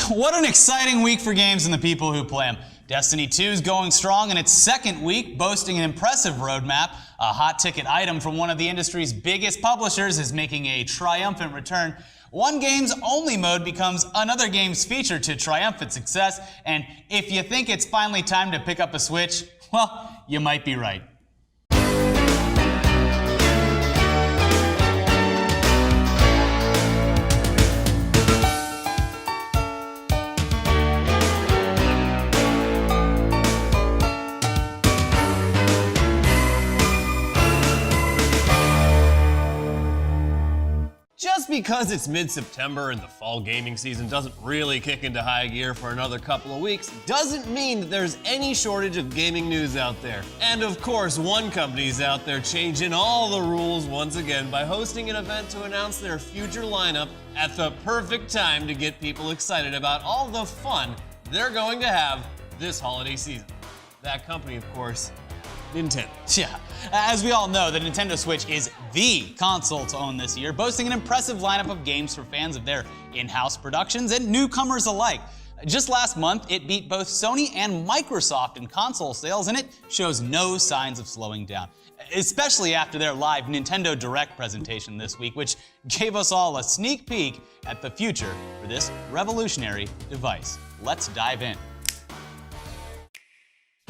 What an exciting week for games and the people who play them. Destiny 2 is going strong in its second week, boasting an impressive roadmap. A hot ticket item from one of the industry's biggest publishers is making a triumphant return. One game's only mode becomes another game's feature to triumphant success. And if you think it's finally time to pick up a Switch, well, you might be right. Just because it's mid-September and the fall gaming season doesn't really kick into high gear for another couple of weeks doesn't mean that there's any shortage of gaming news out there. And of course, one company's out there changing all the rules once again by hosting an event to announce their future lineup at the perfect time to get people excited about all the fun they're going to have this holiday season. That company, of course, Nintendo. Yeah, as we all know, the Nintendo Switch is the console to own this year, boasting an impressive lineup of games for fans of their in-house productions and newcomers alike. Just last month, it beat both Sony and Microsoft in console sales, and it shows no signs of slowing down, especially after their live Nintendo Direct presentation this week, which gave us all a sneak peek at the future for this revolutionary device. Let's dive in.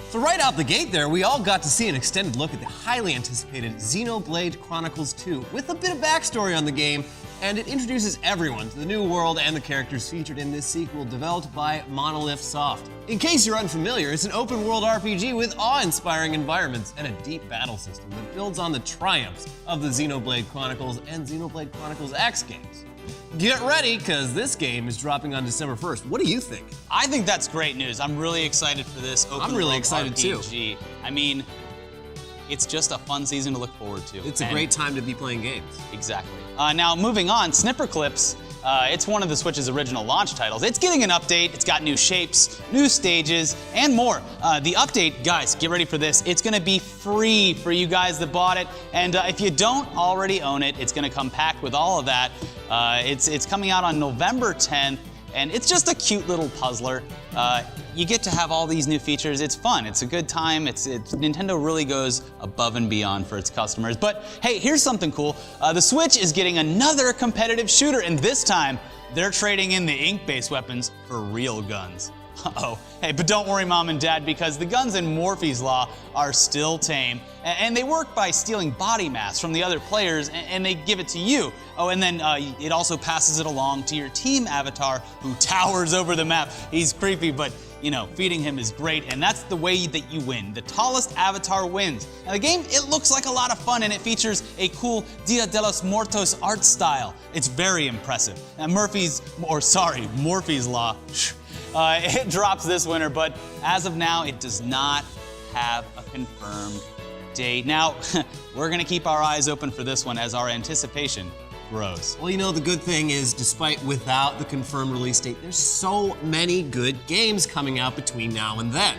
So right out the gate there, we all got to see an extended look at the highly anticipated Xenoblade Chronicles 2 with a bit of backstory on the game, and it introduces everyone to the new world and the characters featured in this sequel developed by Monolith Soft. In case you're unfamiliar, it's an open-world RPG with awe-inspiring environments and a deep battle system that builds on the triumphs of the Xenoblade Chronicles and Xenoblade Chronicles X games. Get ready, because this game is dropping on December 1st. What do you think? I think that's great news. I'm really excited for this open world RPG. Too. I mean, it's just a fun season to look forward to. It's a great time to be playing games. Exactly. Now, moving on, Snipper Clips. It's one of the Switch's original launch titles. It's getting an update. It's got new shapes, new stages, and more. The update, guys, get ready for this. It's gonna be free for you guys that bought it. And if you don't already own it, it's gonna come packed with all of that. It's coming out on November 10th, and it's just a cute little puzzler. You get to have all these new features. It's fun. It's a good time. Nintendo really goes above and beyond for its customers. But hey, here's something cool. The Switch is getting another competitive shooter, and this time they're trading in the ink-based weapons for real guns. Uh-oh. Hey, but don't worry, Mom and Dad, because the guns in Morphe's Law are still tame, and they work by stealing body mass from the other players, and they give it to you. Oh, and then it also passes it along to your team avatar, who towers over the map. He's creepy, but you know, feeding him is great, and that's the way that you win. The tallest avatar wins. Now the game, it looks like a lot of fun, and it features a cool Dia de los Muertos art style. It's very impressive. Now Morphe's Law, it drops this winter, but as of now, it does not have a confirmed date. Now, we're gonna keep our eyes open for this one as our anticipation grows. Well, you know, the good thing is, without the confirmed release date, there's so many good games coming out between now and then.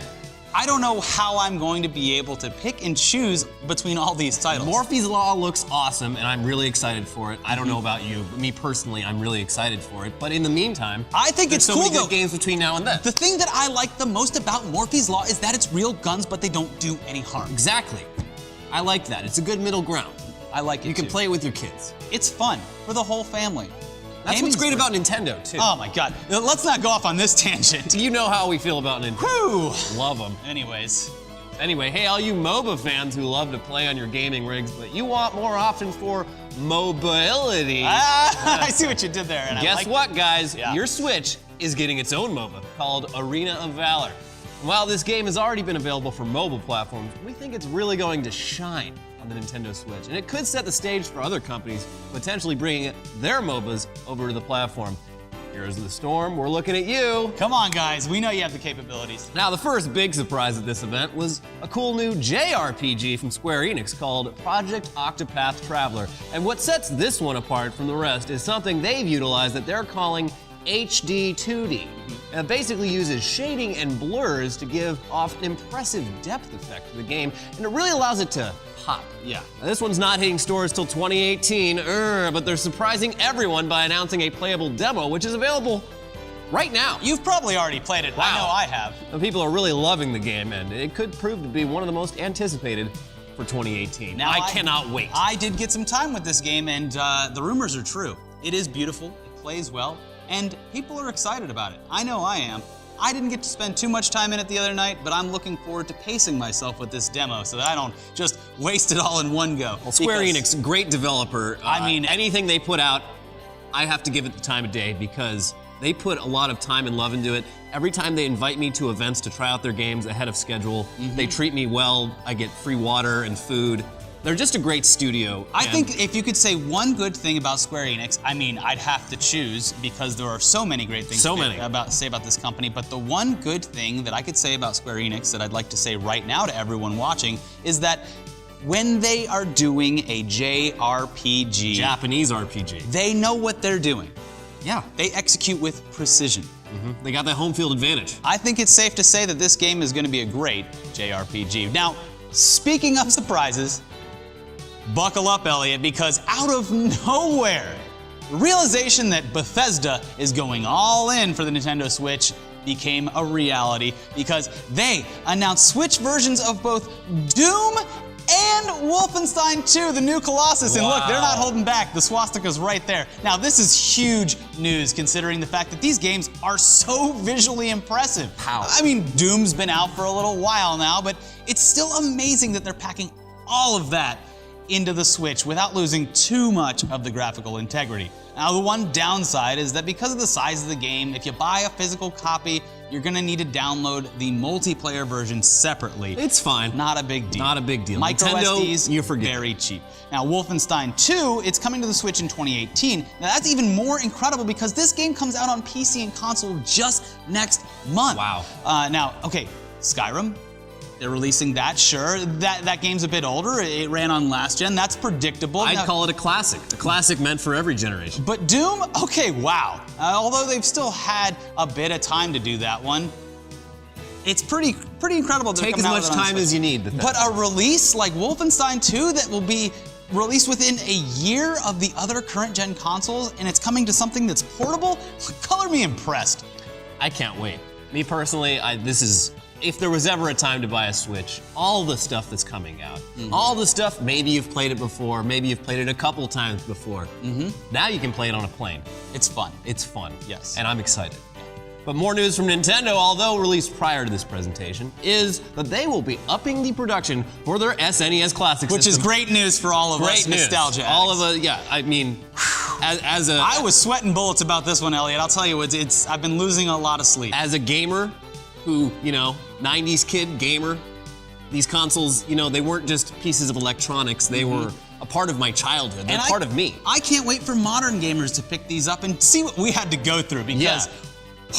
I don't know how I'm going to be able to pick and choose between all these titles. Morphe's Law looks awesome, and I'm really excited for it. I don't know about you, but me personally, I'm really excited for it. But in the meantime, I think it's so cool, many though. good games between now and then. The thing that I like the most about Morphe's Law is that it's real guns, but they don't do any harm. Exactly. I like that. It's a good middle ground. I like it. You can too. play it with your kids. It's fun for the whole family. That's what's great about Nintendo, too. Oh my God. Let's not go off on this tangent. You know how we feel about Nintendo. Whew. Love them. Anyway, hey, all you MOBA fans who love to play on your gaming rigs, but you want more options for mobility. I see what you did there. And Guess what, guys? Yeah. Your Switch is getting its own MOBA called Arena of Valor. While this game has already been available for mobile platforms, we think it's really going to shine on the Nintendo Switch, and it could set the stage for other companies potentially bringing their MOBAs over to the platform. Heroes of the Storm, we're looking at you. Come on, guys. We know you have the capabilities. Now, the first big surprise at this event was a cool new JRPG from Square Enix called Project Octopath Traveler. And what sets this one apart from the rest is something they've utilized that they're calling HD 2D. It basically uses shading and blurs to give off an impressive depth effect to the game, and it really allows it to pop. Yeah. Now, this one's not hitting stores till 2018, but they're surprising everyone by announcing a playable demo, which is available right now. You've probably already played it. Wow. I know I have. The people are really loving the game, and it could prove to be one of the most anticipated for 2018. Now, I cannot wait. I did get some time with this game, and the rumors are true. It is beautiful, it plays well, and people are excited about it. I know I am. I didn't get to spend too much time in it the other night, but I'm looking forward to pacing myself with this demo so that I don't just waste it all in one go. Well, Square Enix, great developer. I mean, anything they put out, I have to give it the time of day because they put a lot of time and love into it. Every time they invite me to events to try out their games ahead of schedule, they treat me well. I get free water and food. They're just a great studio. I think if you could say one good thing about Square Enix, I mean, I'd have to choose because there are so many great things to say about this company, but the one good thing that I could say about Square Enix that I'd like to say right now to everyone watching is that when they are doing a JRPG, Japanese RPG, they know what they're doing. Yeah. They execute with precision. They got that home field advantage. I think it's safe to say that this game is going to be a great JRPG. Now, speaking of surprises, buckle up, Elliot, because out of nowhere, the realization that Bethesda is going all in for the Nintendo Switch became a reality because they announced Switch versions of both Doom and Wolfenstein 2, the new Colossus. And look, they're not holding back. The swastika's right there. Now, this is huge news considering the fact that these games are so visually impressive. How? I mean, Doom's been out for a little while now, but it's still amazing that they're packing all of that into the Switch without losing too much of the graphical integrity. Now, the one downside is that because of the size of the game, if you buy a physical copy, you're gonna need to download the multiplayer version separately. It's fine. Not a big deal. Not a big deal. Micro Nintendo, SDs, you forget. very cheap. Now, Wolfenstein 2, it's coming to the Switch in 2018. Now, that's even more incredible because this game comes out on PC and console just next month. Wow. Now, okay, Skyrim, they're releasing that, sure. That game's a bit older. It ran on last gen. That's predictable. I'd call it a classic meant for every generation. But Doom, okay, wow. Although they've still had a bit of time to do that one, it's pretty incredible. Take as much time as you need. But a release like Wolfenstein 2 that will be released within a year of the other current gen consoles, and it's coming to something that's portable, color me impressed. I can't wait. Me personally, if there was ever a time to buy a Switch, all the stuff that's coming out, all the stuff, maybe you've played it before, maybe you've played it a couple times before. Now you can play it on a plane. It's fun. It's fun. Yes. And I'm excited. But more news from Nintendo, although released prior to this presentation, is that they will be upping the production for their SNES Classic Which system. is great news for all of us nostalgia addicts. All of us, yeah, I mean, I was sweating bullets about this one, Elliot. I'll tell you, I've been losing a lot of sleep. As a gamer who, 90s kid gamer, these consoles, they weren't just pieces of electronics, they were a part of my childhood. They're part of me. I can't wait for modern gamers to pick these up and see what we had to go through because,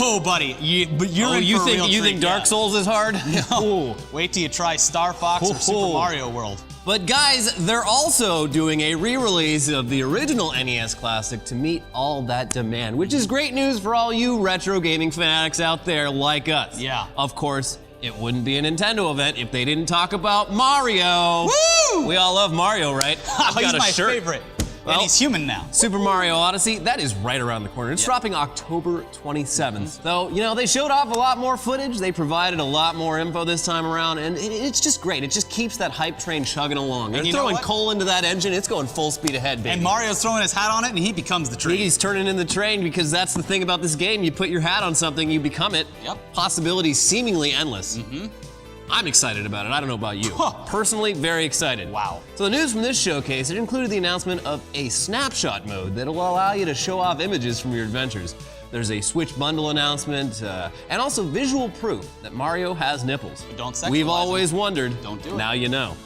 oh, buddy, you're in for a real treat. You think Dark Souls is hard? No. Wait till you try Star Fox or Super Mario World. But guys, they're also doing a re-release of the original NES Classic to meet all that demand, which is great news for all you retro gaming fanatics out there like us. Yeah. Of course, it wouldn't be a Nintendo event if they didn't talk about Mario. Woo! We all love Mario, right? He's my favorite. Well, and he's human now. Super Mario Odyssey, that is right around the corner. It's dropping October 27th. Though, they showed off a lot more footage. They provided a lot more info this time around, and it's just great. It just keeps that hype train chugging along. They're throwing coal into that engine. It's going full speed ahead, baby. And Mario's throwing his hat on it, and he becomes the train. He's turning in the train because that's the thing about this game. You put your hat on something, you become it. Yep. Possibilities seemingly endless. I'm excited about it. I don't know about you. Personally, very excited. Wow. So the news from this showcase, it included the announcement of a snapshot mode that will allow you to show off images from your adventures. There's a Switch bundle announcement, and also visual proof that Mario has nipples. But don't sexualize We've always wondered. Don't do it. Now you know.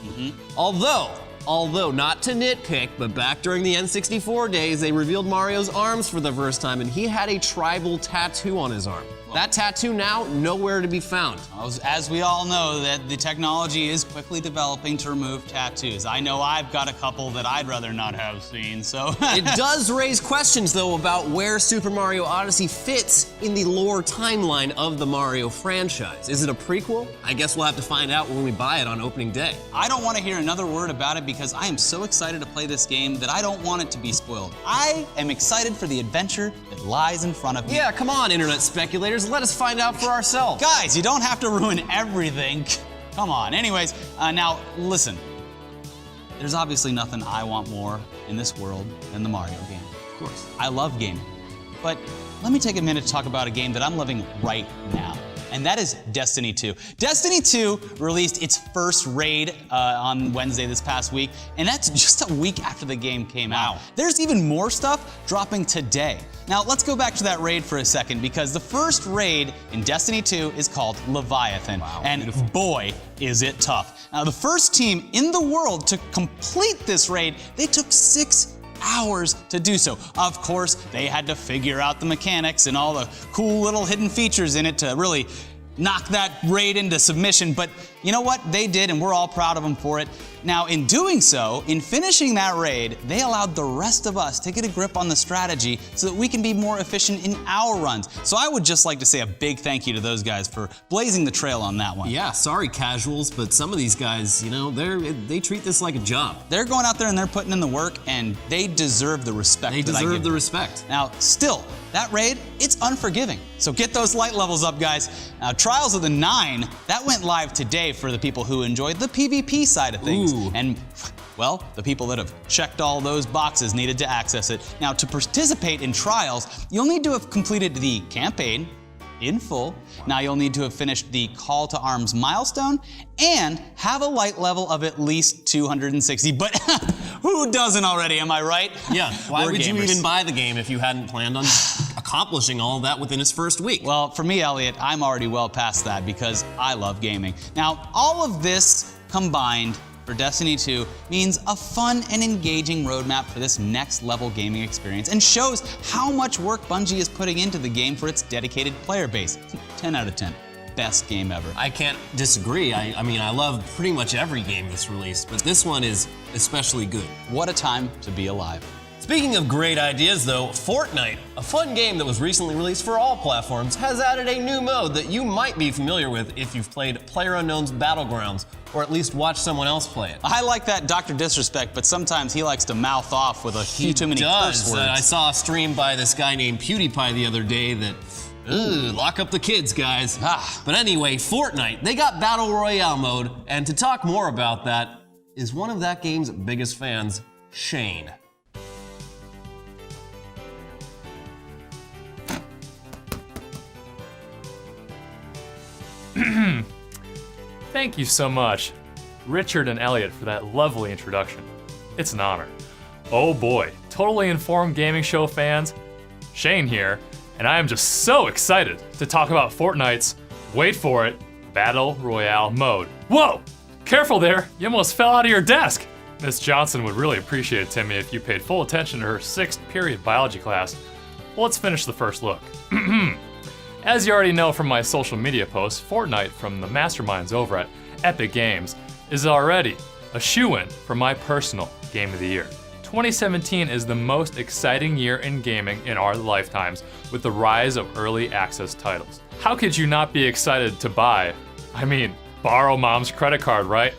Although, not to nitpick, but back during the N64 days, they revealed Mario's arms for the first time, and he had a tribal tattoo on his arm. That tattoo now, nowhere to be found. As we all know, that the technology is quickly developing to remove tattoos. I know I've got a couple that I'd rather not have seen, so. It does raise questions, though, about where Super Mario Odyssey fits in the lore timeline of the Mario franchise. Is it a prequel? I guess we'll have to find out when we buy it on opening day. I don't want to hear another word about it because I am so excited to play this game that I don't want it to be spoiled. I am excited for the adventure that lies in front of me. Yeah, come on, internet speculators. Let us find out for ourselves. Guys, you don't have to ruin everything. Come on. Anyways, now listen. There's obviously nothing I want more in this world than the Mario game. Of course. I love gaming. But let me take a minute to talk about a game that I'm loving right now. And that is Destiny 2. Destiny 2 released its first raid on Wednesday this past week, and that's just a week after the game came out. There's even more stuff dropping today. Now, let's go back to that raid for a second, because the first raid in Destiny 2 is called Leviathan. And boy, is it tough. Now, the first team in the world to complete this raid, they took 6 hours to do so. Of course, they had to figure out the mechanics and all the cool little hidden features in it to really knock that raid into submission, but you know what? They did, and we're all proud of them for it. Now, in doing so, in finishing that raid, they allowed the rest of us to get a grip on the strategy so that we can be more efficient in our runs. So I would just like to say a big thank you to those guys for blazing the trail on that one. Yeah, sorry casuals, but some of these guys, you know, they treat this like a job. They're going out there and they're putting in the work, and they deserve the respect They that I give deserve the them. respect. Now, still, that raid, it's unforgiving. So get those light levels up, guys. Now, Trials of the 9, that went live today for the people who enjoyed the PvP side of things. Ooh. And, well, the people that have checked all those boxes needed to access it. Now, to participate in Trials, you'll need to have completed the campaign in full. Now, you'll need to have finished the Call to Arms milestone and have a light level of at least 260. But who doesn't already, am I right? Yeah, why We're would you gamers. even buy the game if you hadn't planned on accomplishing all of that within its first week? Well, for me, Elliot, I'm already well past that because I love gaming. Now, all of this combined for Destiny 2 means a fun and engaging roadmap for this next level gaming experience, and shows how much work Bungie is putting into the game for its dedicated player base. 10 out of 10. Best game ever. I can't disagree. I mean, I love pretty much every game that's released, but this one is especially good. What a time to be alive. Speaking of great ideas, though, Fortnite, a fun game that was recently released for all platforms, has added a new mode that you might be familiar with if you've played PlayerUnknown's Battlegrounds, or at least watched someone else play it. I like that Dr. Disrespect, but sometimes he likes to mouth off with a few too many curse words. I saw a stream by this guy named PewDiePie the other day that, lock up the kids, guys. But anyway, Fortnite, they got Battle Royale mode, and to talk more about that is one of that game's biggest fans, Shane. Thank you so much, Richard and Elliot, for that lovely introduction. It's an honor. Oh boy, totally informed gaming show fans, Shane here, and I am just so excited to talk about Fortnite's, wait for it, Battle Royale mode. Whoa! Careful there, you almost fell out of your desk! Miss Johnson would really appreciate it, Timmy, if you paid full attention to her 6th period biology class. Well, let's finish the first look. As you already know from my social media posts, Fortnite from the masterminds over at Epic Games is already a shoo-in for my personal Game of the Year. 2017 is the most exciting year in gaming in our lifetimes with the rise of early access titles. How could you not be excited to borrow mom's credit card, right?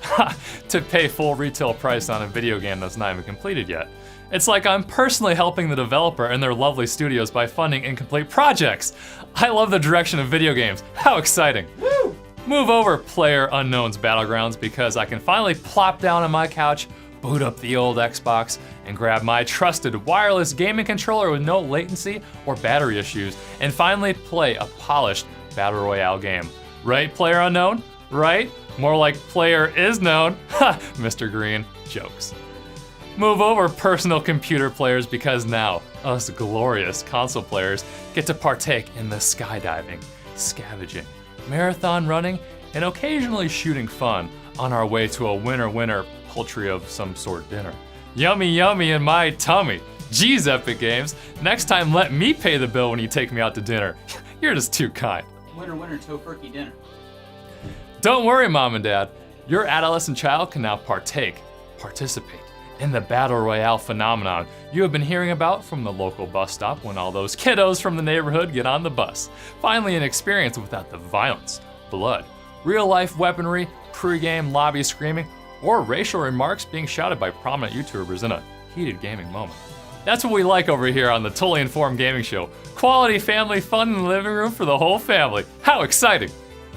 To pay full retail price on a video game that's not even completed yet. It's like I'm personally helping the developer and their lovely studios by funding incomplete projects. I love the direction of video games. How exciting. Woo! Move over, PlayerUnknown's Battlegrounds, because I can finally plop down on my couch, boot up the old Xbox, and grab my trusted wireless gaming controller with no latency or battery issues, and finally play a polished Battle Royale game. Right, PlayerUnknown? Right? More like Player Is Known. Ha! Mr. Green. Jokes. Move over, personal computer players, because now, us glorious console players get to partake in the skydiving, scavenging, marathon running, and occasionally shooting fun on our way to a winner-winner poultry of some sort dinner. Yummy yummy in my tummy. Geez, Epic Games, next time let me pay the bill when you take me out to dinner. You're just too kind. Winner, winner, tofurkey dinner. Don't worry, Mom and Dad. Your adolescent child can now participate in the Battle Royale phenomenon you have been hearing about from the local bus stop when all those kiddos from the neighborhood get on the bus. Finally, an experience without the violence, blood, real-life weaponry, pre-game lobby screaming, or racial remarks being shouted by prominent YouTubers in a heated gaming moment. That's what we like over here on the Totally Informed Gaming Show. Quality family fun in the living room for the whole family. How exciting!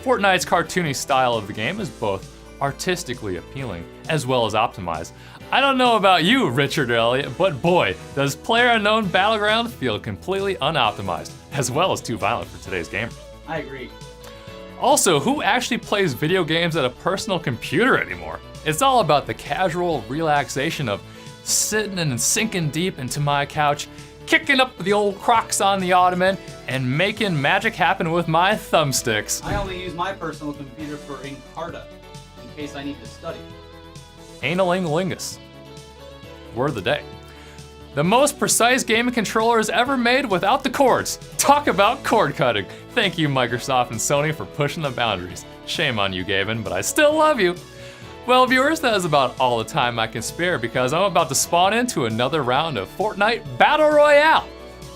Fortnite's cartoony style of the game is both artistically appealing as well as optimized. I don't know about you, Richard or Elliot, but boy, does PlayerUnknown Battleground feel completely unoptimized, as well as too violent for today's gamers. I agree. Also, who actually plays video games at a personal computer anymore? It's all about the casual relaxation of sitting and sinking deep into my couch, kicking up the old Crocs on the ottoman, and making magic happen with my thumbsticks. I only use my personal computer for Encarta, in case I need to study. Analingalingus. Word of the day. The most precise gaming controllers ever made without the cords. Talk about cord cutting. Thank you, Microsoft and Sony, for pushing the boundaries. Shame on you, Gavin, but I still love you. Well, viewers, that is about all the time I can spare because I'm about to spawn into another round of Fortnite Battle Royale.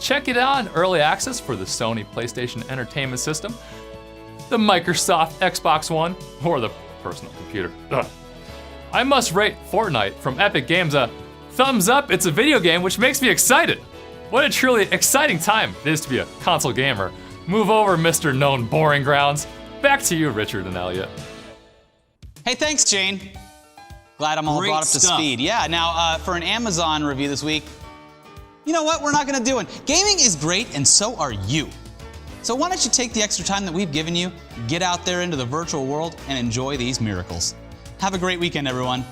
Check it out in early access for the Sony PlayStation Entertainment System, the Microsoft Xbox One, or the personal computer. Ugh. I must rate Fortnite from Epic Games a thumbs up. It's a video game, which makes me excited. What a truly exciting time it is to be a console gamer. Move over, Mr. Known Boring Grounds. Back to you, Richard and Elliot. Hey, thanks, Jane. Glad I'm all Great brought up to stuff. speed. Yeah, now for an Amazon review this week, you know what? We're not gonna do it. Gaming is great, and so are you. So why don't you take the extra time that we've given you, get out there into the virtual world, and enjoy these miracles. Have a great weekend, everyone.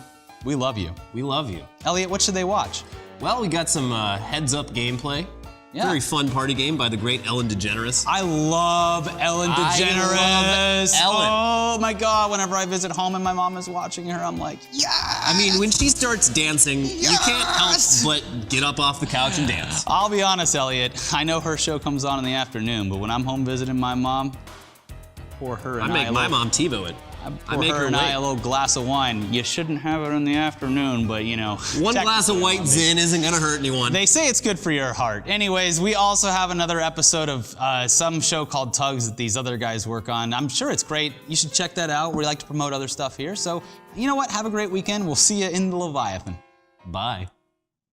We love you. We love you. Elliot, what should they watch? Well, we got some heads-up gameplay. Yeah. Very fun party game by the great Ellen DeGeneres. I love Ellen DeGeneres. I love Ellen. Oh my God, whenever I visit home and my mom is watching her, I'm like, yeah. I mean, when she starts dancing, you can't help but get up off the couch and dance. I'll be honest, Elliot. I know her show comes on in the afternoon, but when I'm home visiting my mom, pour her and I make my mom TiVo it. I make her and I wait. a little glass of wine. You shouldn't have it in the afternoon, but you know. One glass of white Zin isn't gonna hurt anyone. They say it's good for your heart. Anyways, we also have another episode of some show called T.U.G.S that these other guys work on. I'm sure it's great. You should check that out. We like to promote other stuff here. So, you know what? Have a great weekend. We'll see you in the Leviathan. Bye.